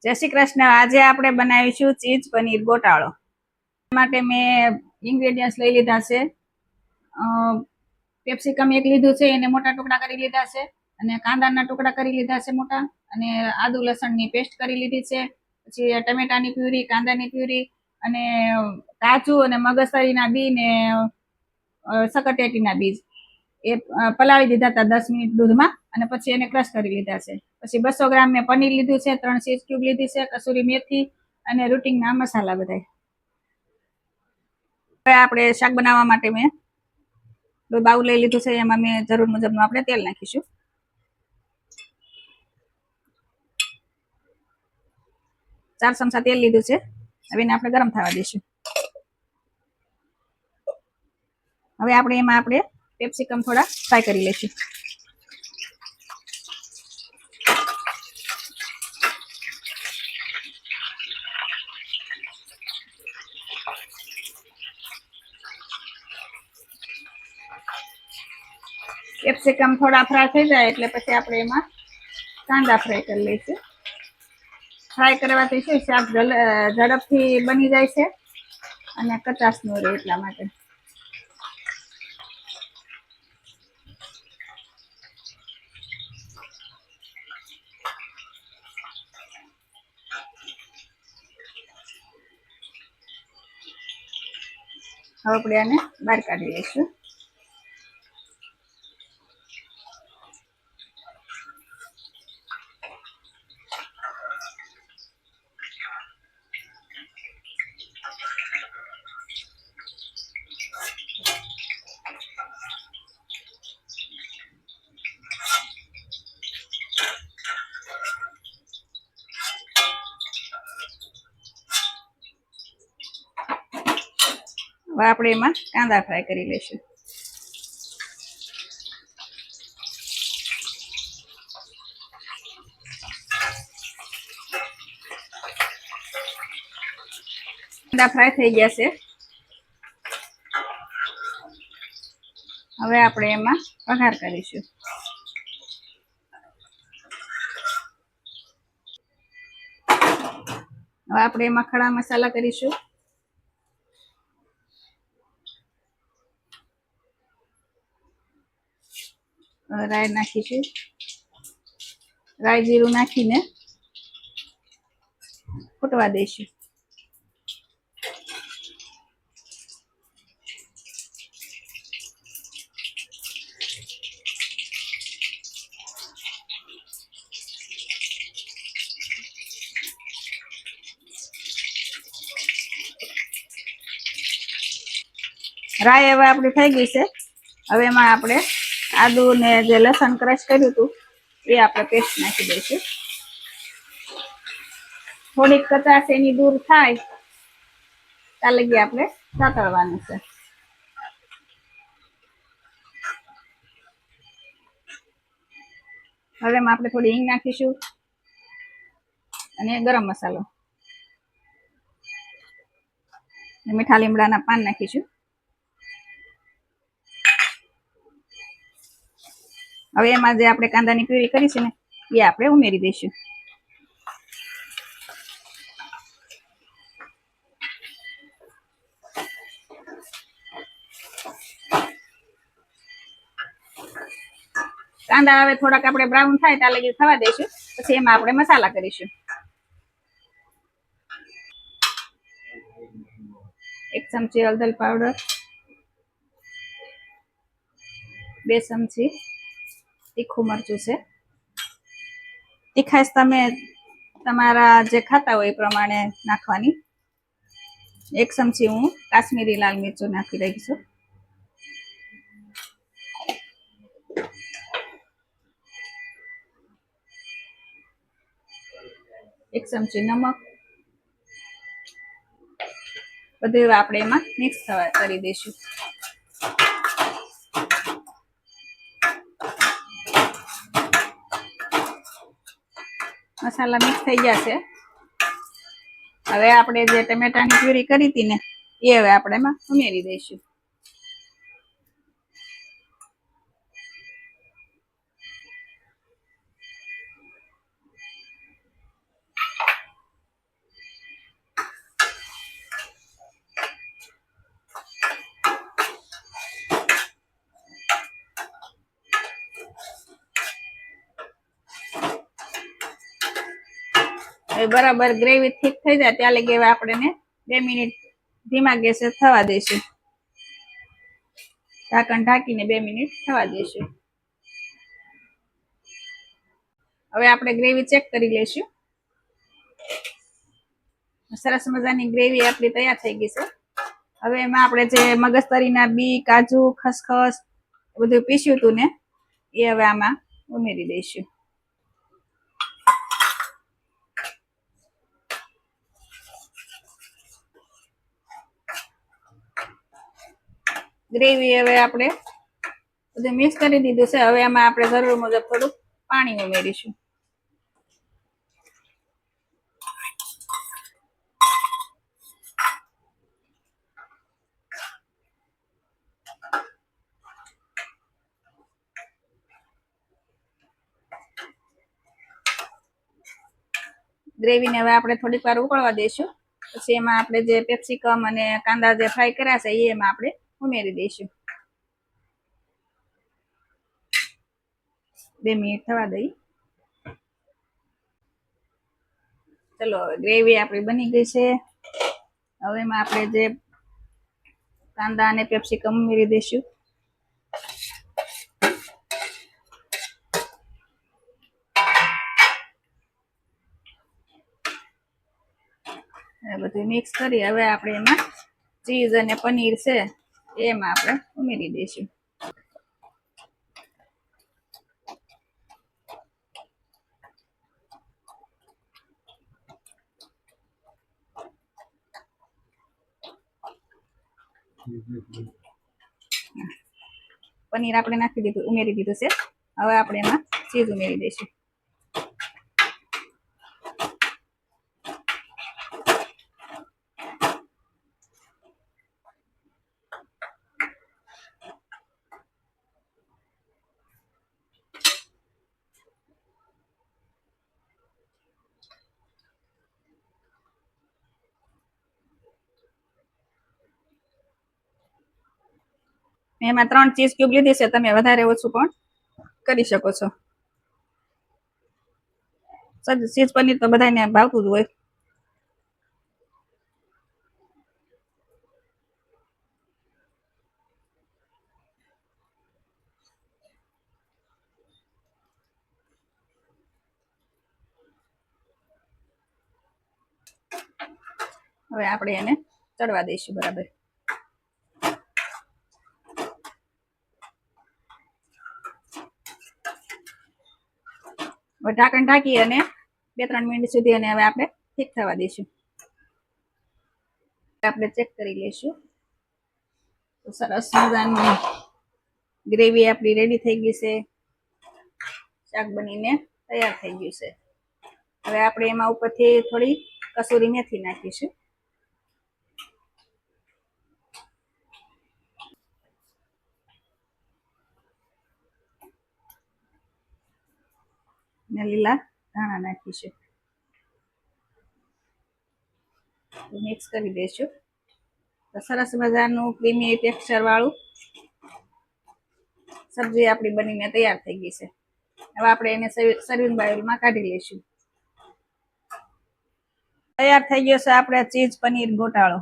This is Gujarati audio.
જય શ્રી કૃષ્ણ। આજે આપણે બનાવીશું ચીઝ પનીર ગોટાળો। માટે મેં ઇન્ગ્રેડિયન્ટ્સ લઈ લીધા છે। કેપ્સિકમ એક લીધું છે, એને મોટા ટુકડા કરી લીધા છે, અને કાંદાના ટુકડા કરી લીધા છે મોટા, અને આદુ લસણની પેસ્ટ કરી લીધી છે, પછી ટમેટાની પ્યુરી, કાંદાની પ્યુરી, અને કાજુ અને મગજતરીના બી ને સકરટેટીના બીજ એ પલાળી દીધા હતા 10 મિનિટ દૂધમાં, અને પછી એને ક્રશ કરી લીધા છે। પછી 200 ગ્રામ મેં પનીર લીધું છે, 3 ચીઝ ક્યુબ લીધી છે, કસૂરી મેથી અને રૂટિંગના મસાલા બધા। હવે આપણે શાક બનાવવા માટે મેં બાઉલ લઈ લીધું છે, એમાં મેં જરૂર મુજબનું આપણે તેલ નાખીશું। ચાર ચમચા તેલ લીધું છે, હવે એને આપણે ગરમ થવા દઈશું। હવે આપણે એમાં કેપ્સિકમ થોડા ફ્રાય કરી લઈશું। કેપ્સિકમ થોડા ફ્રાય થઈ જાય એટલે પછી આપણે એમાં કાંદા ફ્રાય કરી લઈશું। ફ્રાય કરવાથી શું શાક ઝડપથી બની જાય છે અને કચાશ ન રહે એટલા માટે। હવે આપણે આને બહાર કાઢી લઈશું। હવે આપણે એમાં કાંદા ફ્રાય કરી લઈશું। કાંદા ફ્રાય થઈ ગયા છે, હવે આપણે એમાં વઘાર કરીશું। હવે આપણે એમાં ખડા મસાલા કરીશું। રાઈ નાખીશું, રાઈ જીરું નાખીને ફૂટવા દઈશું। રાઈ હવે આપણી થઈ ગઈ છે। હવે એમાં આપણે આદુ ને જે લસણ ક્રશ કર્યું હતું એ આપણે પેસ્ટ નાખી દઈશું। થોડીક કચાશ એની દૂર થાય ત્યાં લગી આપણે સાતળવાનું છે। હવે એમાં આપણે થોડી હિંગ નાખીશું અને ગરમ મસાલો, મીઠા લીમડાના પાન નાખીશું। હવે એમાં જે આપણે કાંદાની પ્યુરી કરી છે ને એ આપણે ઉમેરી દઈશું। કાંદા હવે થોડાક આપણે બ્રાઉન થાય ત્યાં લગી થવા દઈશું, પછી એમાં આપણે મસાલા કરીશું। 1 ચમચી હળદર પાવડર, 2 ચમચી તીખું મરચું છે, તીખાશ તમે તમારા જે ખાતા હોય એ પ્રમાણે નાખવાની। 1 ચમચી હું કાશ્મીરી લાલ મિરચું નાખી રહી છું। એક ચમચી નમક, બધું આપણે એમાં મિક્સ કરી દઈશું। મસાલા મિક્સ થઈ ગયા છે, હવે આપણે જે ટમેટાની પ્યુરી કરી હતી ને એ હવે આપણે એમાં ઉમેરી દઈશું। હવે બરાબર ગ્રેવી થીક થઈ જાય ત્યાં લગી હવે આપણે 2 મિનિટ ધીમા ગેસે થવા દઈશું. ઢાંકણ ઢાંકીને 2 મિનિટ થવા દઈશું. હવે આપણે ગ્રેવી ચેક કરી લઈશું. સરસ મજાની ગ્રેવી આપણી તૈયાર થઈ ગઈ છે. હવે એમાં આપણે જે મગજતરીના બી, કાજુ, ખસખસ બધું પીસ્યું હતું ને એ હવે આમાં ઉમેરી દઈશું. ગ્રેવી હવે આપણે બધું મિક્સ કરી દીધું છે. હવે એમાં આપણે જરૂર મુજબ થોડું પાણી ઉમેરીશું. ગ્રેવીને હવે આપણે થોડીક વાર ઉકળવા દઈશું. પછી એમાં આપણે જે કેપ્સિકમ અને કાંદા જે ફ્રાય કર્યા છે એ એમાં આપણે ઉમેરી દઈશું. 2 મિનિટ થવા દઈ. ચલો હવે ગ્રેવી આપણી બની ગઈ છે. હવે એમાં આપણે જે કાંદા અને કેપ્સિકમ ઉમેરી દઈશું. બધું મિક્સ કરી હવે આપણે એમાં ચીઝ અને પનીર છે એમાં આપણે ઉમેરી દઈશું. પનીર આપણે નાખી દીધું, ઉમેરી દીધું છે. હવે આપણે એમાં ચીઝ ઉમેરી દઈશું. એમાં 3 ચીઝ ક્યુબ લીધી છે. તમે વધારે ઓછું પણ કરી શકો છો. ચીઝ પનીર તો બધાને ભાવતું જ હોય. હવે આપણે એને ચડવા દઈશું બરાબર. હવે ઢાંકણ ઢાંકી અને 2-3 મિનિટ સુધી અને હવે આપણે ઠીક થવા દઈશું. આપણે ચેક કરી લઈશું. તો સરસ મજાની ગ્રેવી આપણી રેડી થઈ ગઈ છે. શાક બનીને તૈયાર થઈ ગયું છે. હવે આપણે એમાં ઉપરથી થોડી કસૂરી મેથી નાખીશું. ને લીલા ધાણા નાખીશું. મિક્સ કરી દઈશું. તો સરસ મજાનું ક્રીમી ટેક્સચર વાળું સબ્જી આપણી બનીને તૈયાર થઈ ગઈ છે. હવે આપણે એને સર્વિંગ બાઉલમાં કાઢી લઈશું. તૈયાર થઈ ગયો છે આપણે ચીઝ પનીર ગોટાળો.